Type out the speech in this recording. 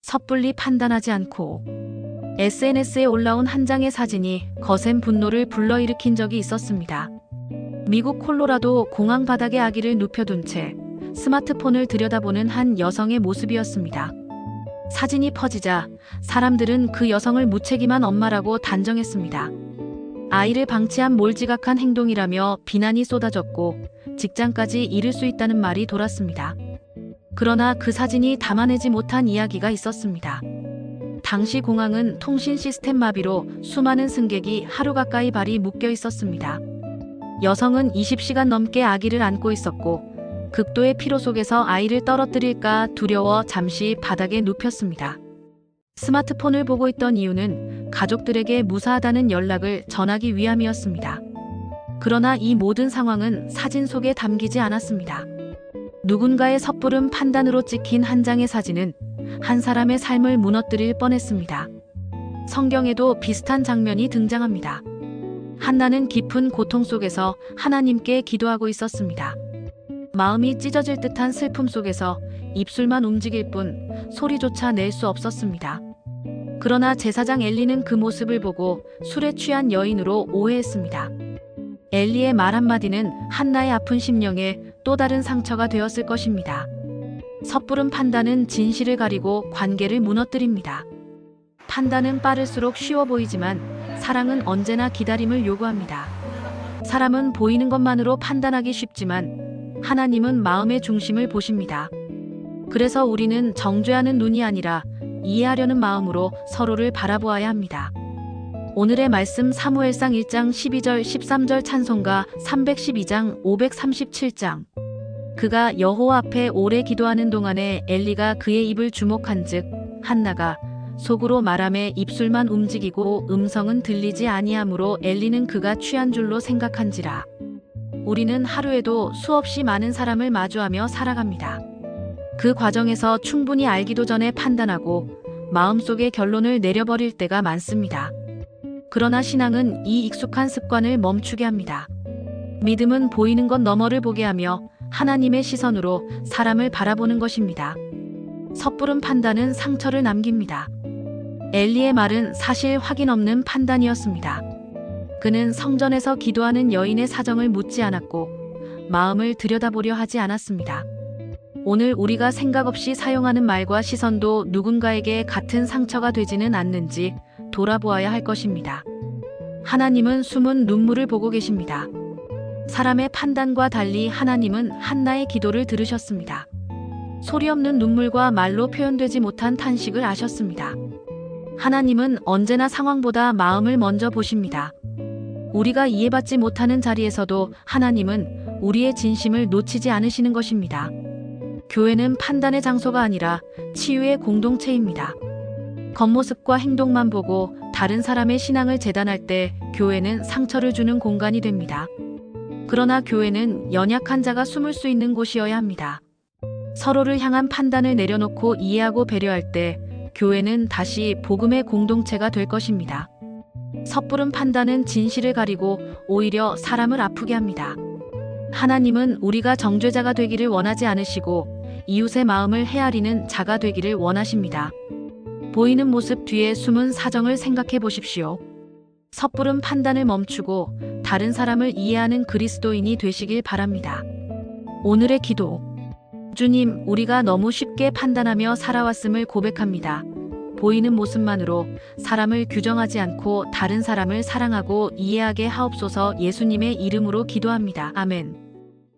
섣불리 판단하지 않고. SNS에 올라온 한 장의 사진이 거센 분노를 불러일으킨 적이 있었습니다. 미국 콜로라도 공항 바닥에 아기를 눕혀둔 채 스마트폰을 들여다보는 한 여성의 모습이었습니다. 사진이 퍼지자 사람들은 그 여성을 무책임한 엄마라고 단정했습니다. 아이를 방치한 몰지각한 행동이라며 비난이 쏟아졌고 직장까지 잃을 수 있다는 말이 돌았습니다. 그러나 그 사진이 담아내지 못한 이야기가 있었습니다. 당시 공항은 통신 시스템 마비로 수많은 승객이 하루 가까이 발이 묶여 있었습니다. 여성은 20시간 넘게 아기를 안고 있었고 극도의 피로 속에서 아이를 떨어뜨릴까 두려워 잠시 바닥에 눕혔습니다. 스마트폰을 보고 있던 이유는 가족들에게 무사하다는 연락을 전하기 위함이었습니다. 그러나 이 모든 상황은 사진 속에 담기지 않았습니다. 누군가의 섣부른 판단으로 찍힌 한 장의 사진은 한 사람의 삶을 무너뜨릴 뻔했습니다. 성경에도 비슷한 장면이 등장합니다. 한나는 깊은 고통 속에서 하나님께 기도하고 있었습니다. 마음이 찢어질 듯한 슬픔 속에서 입술만 움직일 뿐 소리조차 낼 수 없었습니다. 그러나 제사장 엘리는 그 모습을 보고 술에 취한 여인으로 오해했습니다. 엘리의 말 한마디는 한나의 아픈 심령에 또 다른 상처가 되었을 것입니다. 섣부른 판단은 진실을 가리고 관계를 무너뜨립니다. 판단은 빠를수록 쉬워 보이지만 사랑은 언제나 기다림을 요구합니다. 사람은 보이는 것만으로 판단하기 쉽지만 하나님은 마음의 중심을 보십니다. 그래서 우리는 정죄하는 눈이 아니라 이해하려는 마음으로 서로를 바라보아야 합니다. 오늘의 말씀 사무엘상 1장 12절 13절 찬송가 312장 537장. 그가 여호와 앞에 오래 기도하는 동안에 엘리가 그의 입을 주목한즉 한나가 속으로 말하매 입술만 움직이고 음성은 들리지 아니하므로 엘리는 그가 취한 줄로 생각한지라. 우리는 하루에도 수없이 많은 사람을 마주하며 살아갑니다. 그 과정에서 충분히 알기도 전에 판단하고 마음속에 결론을 내려버릴 때가 많습니다. 그러나 신앙은 이 익숙한 습관을 멈추게 합니다. 믿음은 보이는 것 너머를 보게 하며 하나님의 시선으로 사람을 바라보는 것입니다. 섣부른 판단은 상처를 남깁니다. 엘리의 말은 사실 확인 없는 판단이었습니다. 그는 성전에서 기도하는 여인의 사정을 묻지 않았고 마음을 들여다보려 하지 않았습니다. 오늘 우리가 생각 없이 사용하는 말과 시선도 누군가에게 같은 상처가 되지는 않는지 돌아보아야 할 것입니다. 하나님은 숨은 눈물을 보고 계십니다. 사람의 판단과 달리 하나님은 한나의 기도를 들으셨습니다. 소리 없는 눈물과 말로 표현되지 못한 탄식을 아셨습니다. 하나님은 언제나 상황보다 마음을 먼저 보십니다. 우리가 이해받지 못하는 자리에서도 하나님은 우리의 진심을 놓치지 않으시는 것입니다. 교회는 판단의 장소가 아니라 치유의 공동체입니다. 겉모습과 행동만 보고 다른 사람의 신앙을 재단할 때 교회는 상처를 주는 공간이 됩니다. 그러나 교회는 연약한 자가 숨을 수 있는 곳이어야 합니다. 서로를 향한 판단을 내려놓고 이해하고 배려할 때 교회는 다시 복음의 공동체가 될 것입니다. 섣부른 판단은 진실을 가리고 오히려 사람을 아프게 합니다. 하나님은 우리가 정죄자가 되기를 원하지 않으시고 이웃의 마음을 헤아리는 자가 되기를 원하십니다. 보이는 모습 뒤에 숨은 사정을 생각해 보십시오. 섣부른 판단을 멈추고 다른 사람을 이해하는 그리스도인이 되시길 바랍니다. 오늘의 기도. 주님, 우리가 너무 쉽게 판단하며 살아왔음을 고백합니다. 보이는 모습만으로 사람을 규정하지 않고 다른 사람을 사랑하고 이해하게 하옵소서. 예수님의 이름으로 기도합니다. 아멘.